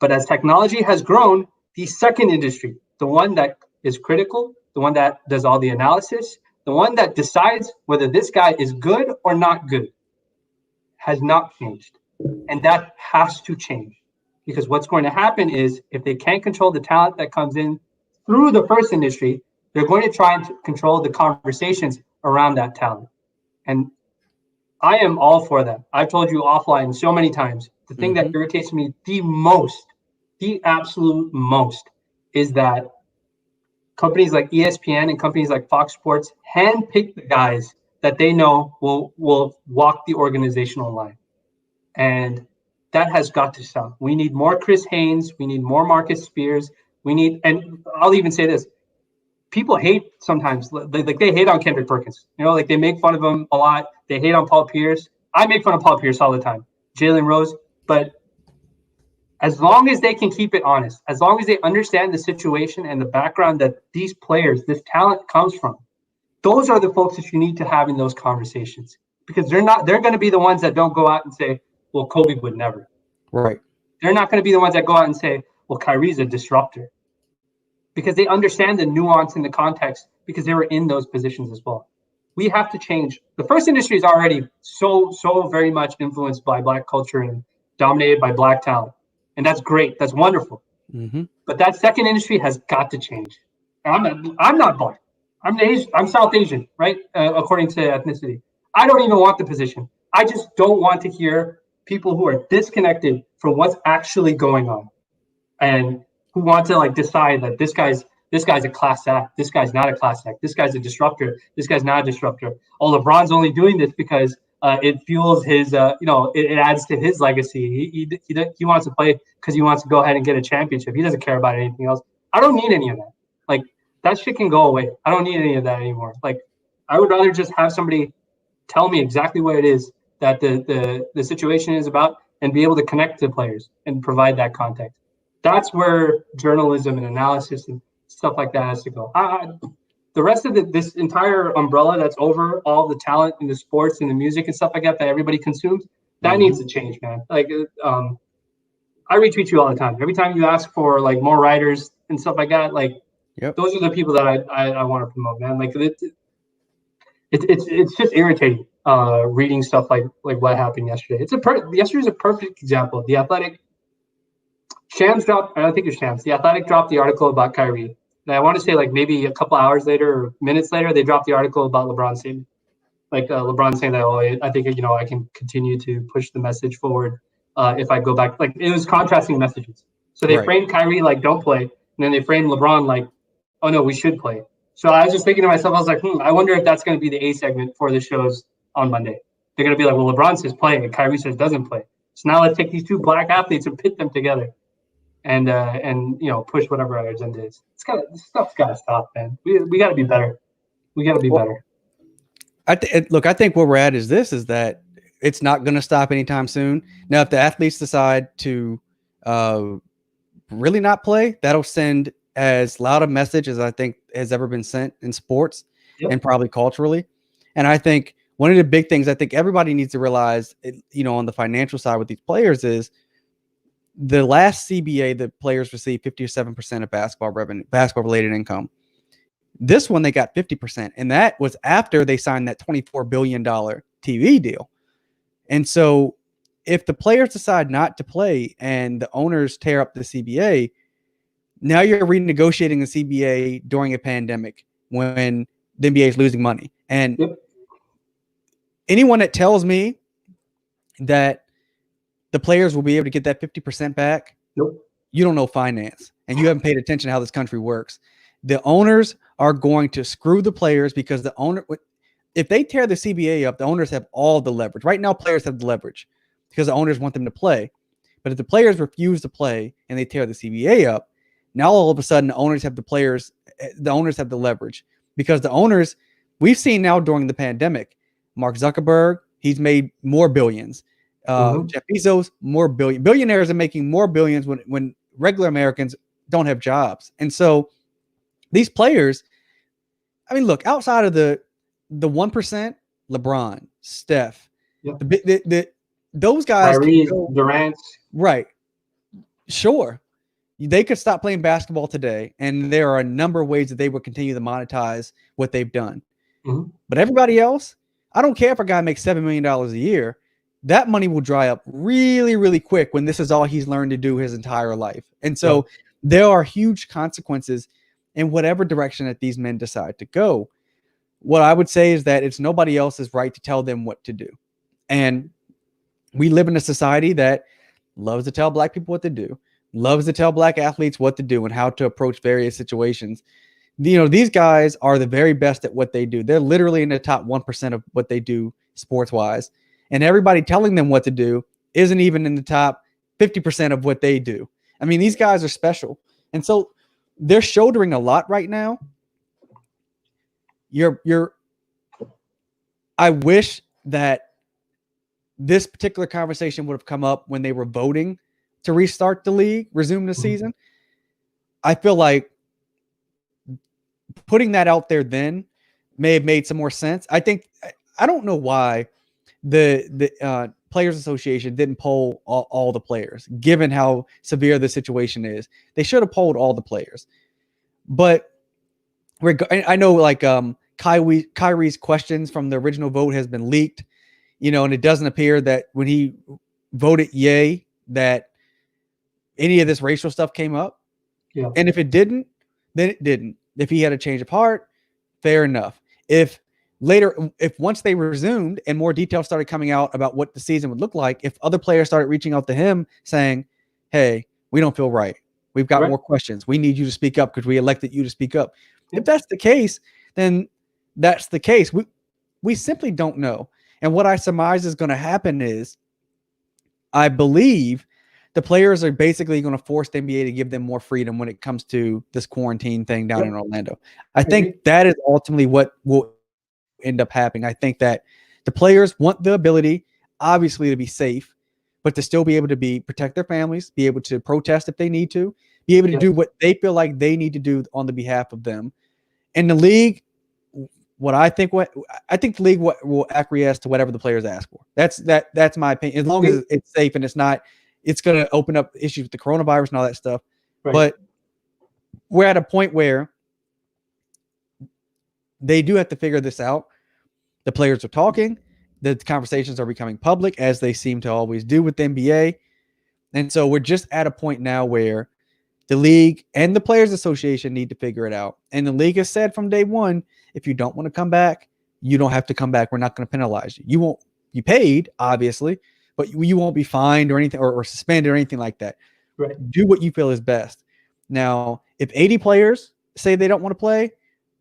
But as technology has grown, the second industry, the one that is critical, the one that does all the analysis, the one that decides whether this guy is good or not good, has not changed. And that has to change. Because what's going to happen is if they can't control the talent that comes in through the first industry, they're going to try and control the conversations around that talent. And I am all for that. I've told you offline so many times. The thing that irritates me the absolute most, is that companies like ESPN and companies like Fox Sports handpick the guys that they know will walk the organizational line. And that has got to stop. We need more Chris Haynes. We need more Marcus Spears. And I'll even say this. People hate sometimes, they hate on Kendrick Perkins. They make fun of him a lot. They hate on Paul Pierce. I make fun of Paul Pierce all the time. Jalen Rose. But as long as they can keep it honest, as long as they understand the situation and the background that these players, this talent comes from, those are the folks that you need to have in those conversations. because they're going to be the ones that don't go out and say, well, Kobe would never. Right. They're not going to be the ones that go out and say, well, Kyrie's a disruptor, because they understand the nuance and the context because they were in those positions as well. We have to change. The first industry is already so very much influenced by Black culture and dominated by Black talent. And that's great. That's wonderful. Mm-hmm. But that second industry has got to change. I'm not Black. I'm South Asian, right? According to ethnicity. I don't even want the position. I just don't want to hear people who are disconnected from what's actually going on, and who want to like decide that this guy's a class act, this guy's not a class act, this guy's a disruptor, this guy's not a disruptor. Oh, LeBron's only doing this because it fuels his, it adds to his legacy. He wants to play because he wants to go ahead and get a championship. He doesn't care about anything else. I don't need any of that. Like, that shit can go away. I don't need any of that anymore. Like, I would rather just have somebody tell me exactly what it is that the situation is about, and be able to connect to players and provide that context. That's where journalism and analysis and stuff like that has to go. The rest of this entire umbrella that's over all the talent in the sports and the music and stuff like that everybody consumes, that needs to change, man. Like, I retweet you all the time. Every time you ask for like more writers and stuff like that, like, those are the people that I want to promote, man. Like, it's just irritating reading stuff like what happened yesterday. Yesterday's a perfect example. The Athletic, Shams dropped. I don't think it's Shams. The Athletic dropped the article about Kyrie. And I want to say like maybe a couple hours later or minutes later, they dropped the article about LeBron saying, LeBron saying that, I think I can continue to push the message forward if I go back. Like, it was contrasting messages. So they framed Kyrie like don't play, and then they framed LeBron like, oh no, we should play. So I was just thinking to myself, I was like, I wonder if that's going to be the A segment for the shows on Monday. They're going to be like, well, LeBron says play and Kyrie says doesn't play. So now let's take these two Black athletes and pit them together, and push whatever our agenda is. This stuff's got to stop, man. We got to be better. We got to be better. I think where we're at is that it's not going to stop anytime soon. Now, if the athletes decide to really not play, that'll send as loud a message as I think has ever been sent in sports and probably culturally. And I think one of the big things I think everybody needs to realize, on the financial side with these players, is the last CBA, the players received 57% of basketball revenue, basketball related income. This one, they got 50%. And that was after they signed that $24 billion TV deal. And so if the players decide not to play and the owners tear up the CBA, now you're renegotiating the CBA during a pandemic when the NBA is losing money. And anyone that tells me that the players will be able to get that 50% back, you don't know finance and you haven't paid attention to how this country works. The owners are going to screw the players because if they tear the CBA up, the owners have all the leverage. Right now, players have the leverage because the owners want them to play. But if the players refuse to play and they tear the CBA up, now all of a sudden the owners have the leverage, because the owners, we've seen now during the pandemic, Mark Zuckerberg, he's made more billions. Jeff Bezos, more billionaires are making more billions when regular Americans don't have jobs. And so these players, I mean, look, outside of the 1%, LeBron, Steph, those guys, Durant, right? Sure, they could stop playing basketball today, and there are a number of ways that they would continue to monetize what they've done. But everybody else, I don't care if a guy makes $7 million a year. That money will dry up really, really quick when this is all he's learned to do his entire life. And so there are huge consequences in whatever direction that these men decide to go. What I would say is that it's nobody else's right to tell them what to do. And we live in a society that loves to tell Black people what to do, loves to tell Black athletes what to do and how to approach various situations. These guys are the very best at what they do. They're literally in the top 1% of what they do sports wise. And everybody telling them what to do isn't even in the top 50% of what they do. I mean, these guys are special. And so they're shouldering a lot right now. I wish that this particular conversation would have come up when they were voting to restart the league, resume the season. I feel like putting that out there then may have made some more sense. I don't know why the Players Association didn't poll all the players, given how severe the situation is. They should have polled all the players. But I know like Kyrie's questions from the original vote has been leaked, and it doesn't appear that when he voted yay that any of this racial stuff came up. Yeah. And if it didn't, then it didn't. If he had a change of heart, fair enough. If once they resumed and more details started coming out about what the season would look like, if other players started reaching out to him saying, hey, we don't feel right. We've got more questions. We need you to speak up because we elected you to speak up. If that's the case, then that's the case. We simply don't know. And what I surmise is going to happen is, I believe the players are basically going to force the NBA to give them more freedom when it comes to this quarantine thing down in Orlando. I think that is ultimately what will end up happening. I think that the players want the ability, obviously, to be safe, but to still be able to protect their families, be able to protest if they need to, be able to do what they feel like they need to do on the behalf of them. And the league, I think the league will acquiesce to whatever the players ask for. That's my opinion. As long as it's safe and it's going to open up issues with the coronavirus and all that stuff. Right. But we're at a point where they do have to figure this out. The players are talking. The conversations are becoming public, as they seem to always do with the NBA. And so we're just at a point now where the league and the Players Association need to figure it out. And the league has said from day one, if you don't want to come back, you don't have to come back. We're not going to penalize you. You won't be paid, obviously, but you won't be fined or anything or suspended or anything like that. Right. Do what you feel is best. Now, if 80 players say they don't want to play,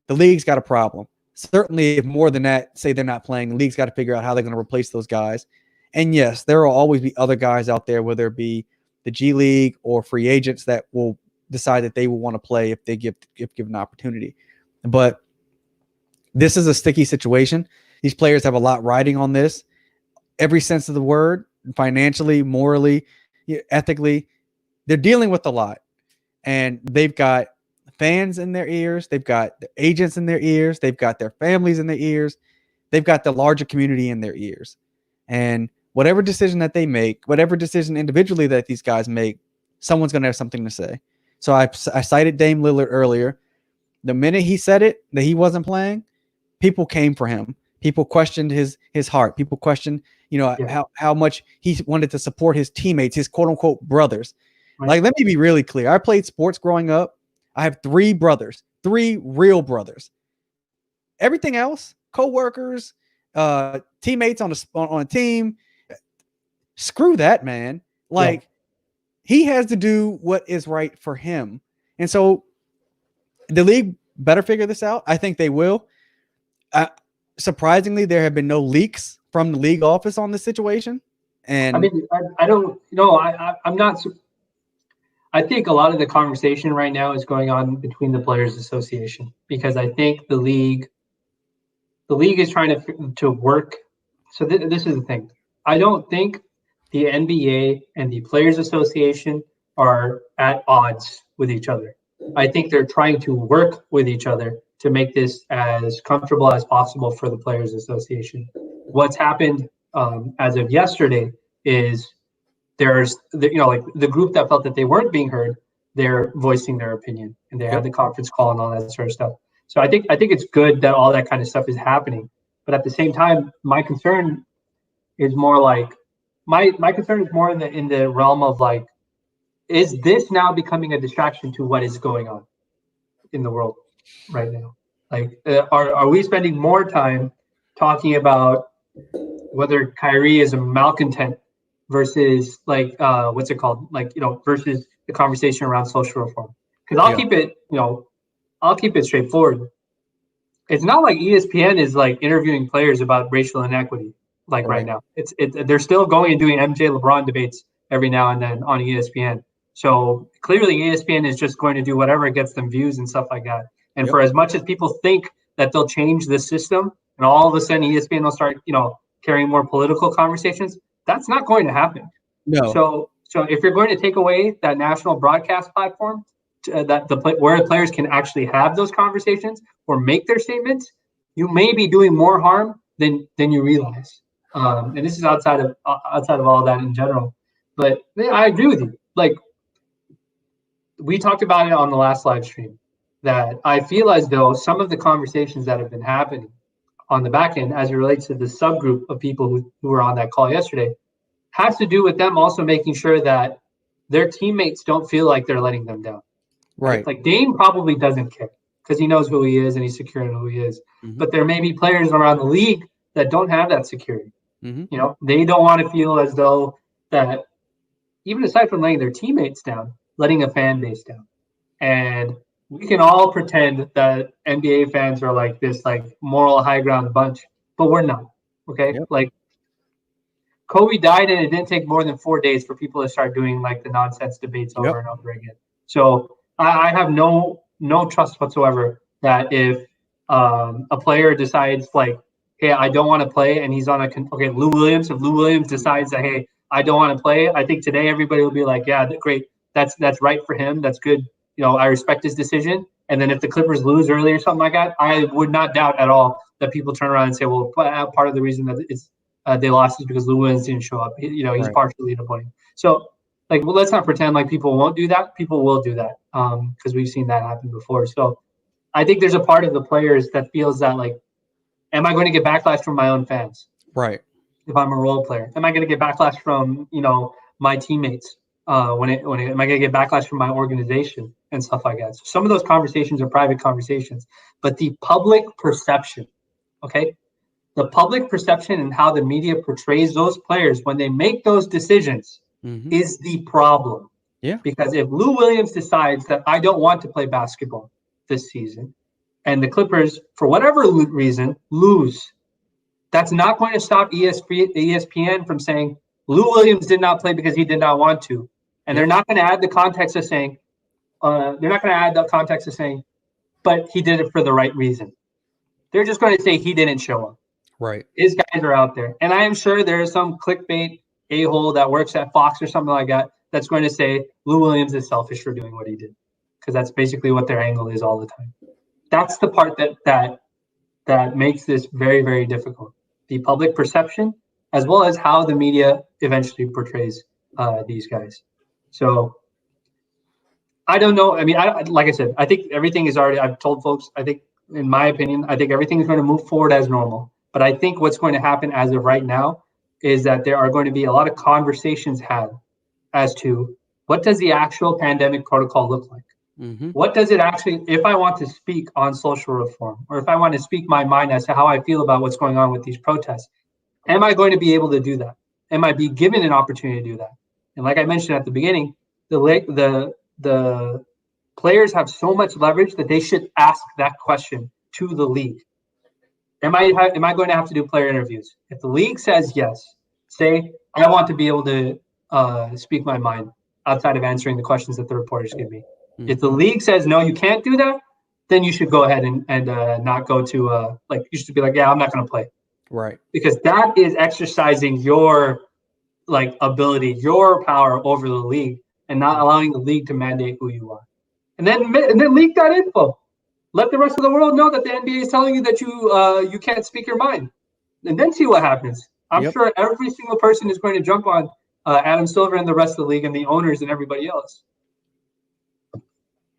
the league's got a problem. Certainly, if more than that say they're not playing, the league's got to figure out how they're going to replace those guys. And yes, there will always be other guys out there, whether it be the G League or free agents, that will decide that they will want to play if given an opportunity. But this is a sticky situation. These players have a lot riding on this. Every sense of the word, financially, morally, ethically, they're dealing with a lot. And they've got fans in their ears. They've got the agents in their ears. They've got their families in their ears. They've got the larger community in their ears. And whatever decision that they make, whatever decision individually that these guys make, someone's going to have something to say. So I cited Dame Lillard earlier. The minute he said it, that he wasn't playing, people came for him. People questioned his heart. People questioned, how much he wanted to support his teammates, his quote unquote brothers. Right. Like, let me be really clear. I played sports growing up. I have 3 brothers, 3 real brothers. Everything else, coworkers, teammates on a team, screw that, man. Like, he has to do what is right for him. And so the league better figure this out. I think they will. Surprisingly, there have been no leaks from the league office on this situation. And I mean, I don't know. I'm not. I think a lot of the conversation right now is going on between the Players Association, because I think the league is trying to work. So this is the thing. I don't think the NBA and the Players Association are at odds with each other. I think they're trying to work with each other to make this as comfortable as possible for the Players Association. What's happened as of yesterday is there's the group that felt that they weren't being heard, they're voicing their opinion, and they had the conference call and all that sort of stuff. So I think it's good that all that kind of stuff is happening. But at the same time, my concern is more like my concern is more in the realm of like, is this now becoming a distraction to what is going on in the world right now? Like, are we spending more time talking about whether Kyrie is a malcontent versus like what's it called? Like, versus the conversation around social reform? Because I'll keep it straightforward. It's not like ESPN is like interviewing players about racial inequity right now. They're still going and doing MJ LeBron debates every now and then on ESPN. So clearly ESPN is just going to do whatever gets them views and stuff like that. And for as much as people think that they'll change the system and all of a sudden ESPN will start, carrying more political conversations, that's not going to happen. No. So if you're going to take away that national broadcast platform, where players can actually have those conversations or make their statements, you may be doing more harm than you realize. And this is outside of all that in general. But yeah, I agree with you. Like, we talked about it on the last live stream, that I feel as though some of the conversations that have been happening on the back end as it relates to the subgroup of people who were on that call yesterday has to do with them also making sure that their teammates don't feel like they're letting them down. Right. Like Dame probably doesn't care because he knows who he is and he's secure in who he is. Mm-hmm. But there may be players around the league that don't have that security. Mm-hmm. You know, they don't want to feel as though that, even aside from letting their teammates down, letting a fan base down. And we can all pretend that NBA fans are like this like moral high ground bunch, but we're not. Okay. Yep. Like, Kobe died and it didn't take more than 4 days for people to start doing like the nonsense debates over and over again. So I have no trust whatsoever that if a player decides like, hey, I don't want to play, and he's on Lou Williams, if Lou Williams decides that, hey, I don't want to play, I think today everybody will be like, yeah, great, that's right for him, that's good, you know, I respect his decision. And then if the Clippers lose early or something like that, I would not doubt at all that people turn around and say, well, part of the reason that it's they lost is because Lou Williams didn't show up. You know, he's partially to blame. So, like, well, let's not pretend like people won't do that. People will do that because we've seen that happen before. So I think there's a part of the players that feels that, like, am I going to get backlash from my own fans? Right. If I'm a role player, am I going to get backlash from, you know, my teammates? Am I going to get backlash from my organization and stuff like that? So some of those conversations are private conversations, but the public perception, okay, the public perception and how the media portrays those players when they make those decisions is the problem. Yeah. Because if Lou Williams decides that I don't want to play basketball this season, and the Clippers, for whatever reason, lose, that's not going to stop ESPN from saying Lou Williams did not play because he did not want to. And they're not going to add the context of saying, but he did it for the right reason. They're just going to say he didn't show up. Right. His guys are out there. And I am sure there's some clickbait a-hole that works at Fox or something like that that's going to say Lou Williams is selfish for doing what he did. Because that's basically what their angle is all the time. That's the part that makes this very, very difficult. The public perception, as well as how the media eventually portrays these guys. So I don't know. I mean, like I said, I think everything is already, I've told folks, I think, in my opinion, I think everything is going to move forward as normal. But I think what's going to happen as of right now is that there are going to be a lot of conversations had as to what does the actual pandemic protocol look like? What does it actually, if I want to speak on social reform, or if I want to speak my mind as to how I feel about what's going on with these protests, am I going to be able to do that? Am I be given an opportunity to do that? And like I mentioned at the beginning, the players have so much leverage that they should ask that question to the league. Am I going to have to do player interviews? If the league says yes, say I want to be able to speak my mind outside of answering the questions that the reporters give me. If the league says no, you can't do that, then you should go ahead and not go to you should be like, yeah, I'm not going to play. Right. Because that is exercising your ability, your power over the league, and not allowing the league to mandate who you are. And then leak that info. Let the rest of the world know that the NBA is telling you that you can't speak your mind, and then see what happens. I'm sure every single person is going to jump on Adam Silver and the rest of the league and the owners and everybody else.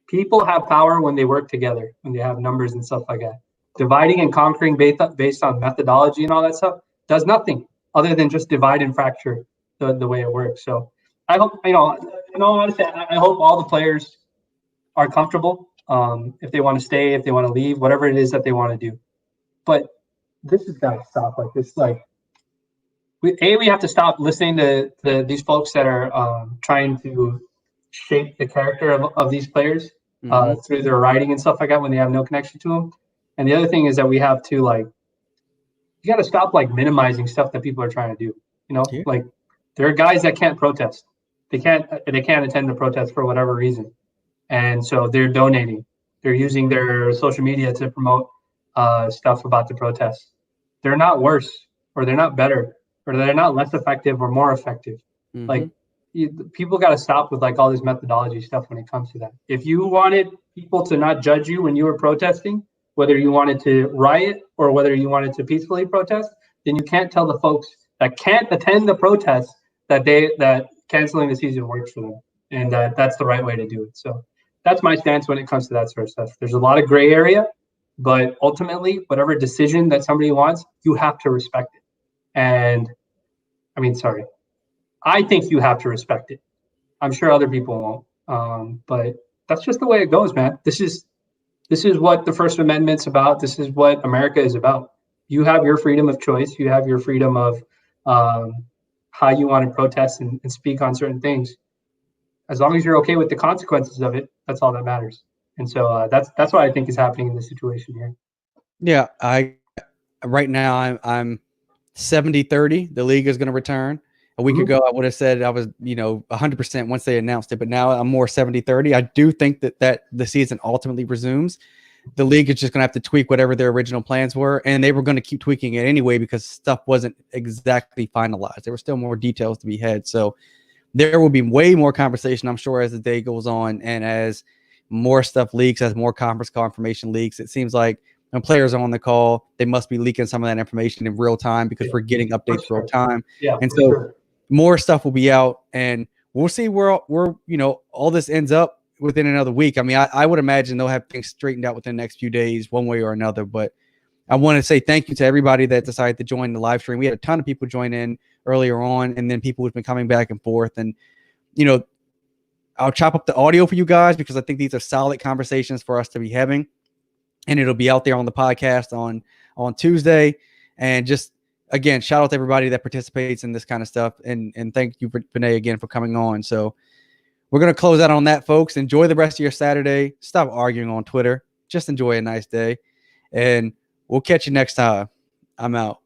People have power when they work together, when they have numbers and stuff like that. Dividing and conquering based on methodology and all that stuff does nothing other than just divide and fracture the way it works. So I hope, in all honesty, I hope all the players are comfortable. If they want to stay, if they want to leave, whatever it is that they want to do. But this has got to stop. Like this, we have to stop listening to these folks that are trying to shape the character of these players through their writing and stuff like that when they have no connection to them. And the other thing is that we have to you got to stop minimizing stuff that people are trying to do. There are guys that can't protest. They can't attend the protest for whatever reason. And so they're donating. They're using their social media to promote stuff about the protests. They're not worse, or they're not better, or they're not less effective or more effective. People got to stop with all this methodology stuff when it comes to that. If you wanted people to not judge you when you were protesting, whether you wanted to riot or whether you wanted to peacefully protest, then you can't tell the folks that can't attend the protests that canceling the season works for them, and that's the right way to do it. So that's my stance when it comes to that sort of stuff. There's a lot of gray area, but ultimately, whatever decision that somebody wants, you have to respect it. And I think you have to respect it. I'm sure other people won't, but that's just the way it goes, man. This is what the First Amendment's about. This is what America is about. You have your freedom of choice. You have your freedom of how you want to protest and speak on certain things. As long as you're okay with the consequences of it, that's all that matters. And so that's what I think is happening in this situation here. Yeah, right now I'm 70-30. The league is going to return. A week ago, I would have said I was, 100% once they announced it, but now I'm more 70-30. I do think that the season ultimately resumes. The league is just going to have to tweak whatever their original plans were, and they were going to keep tweaking it anyway because stuff wasn't exactly finalized. There were still more details to be had. So there will be way more conversation, I'm sure, as the day goes on and as more stuff leaks, as more conference call information leaks. It seems like when players are on the call, they must be leaking some of that information in real time because we're getting updates real time. Yeah, and so more stuff will be out, and we'll see where all this ends up within another week. I mean, I would imagine they'll have things straightened out within the next few days, one way or another. But I want to say thank you to everybody that decided to join the live stream. We had a ton of people join in earlier on, and then people who've been coming back and forth. And, I'll chop up the audio for you guys because I think these are solid conversations for us to be having. And it'll be out there on the podcast on Tuesday. And just, again, shout out to everybody that participates in this kind of stuff. And thank you, Vinay, again, for coming on. So we're going to close out on that, folks. Enjoy the rest of your Saturday. Stop arguing on Twitter. Just enjoy a nice day. And we'll catch you next time. I'm out.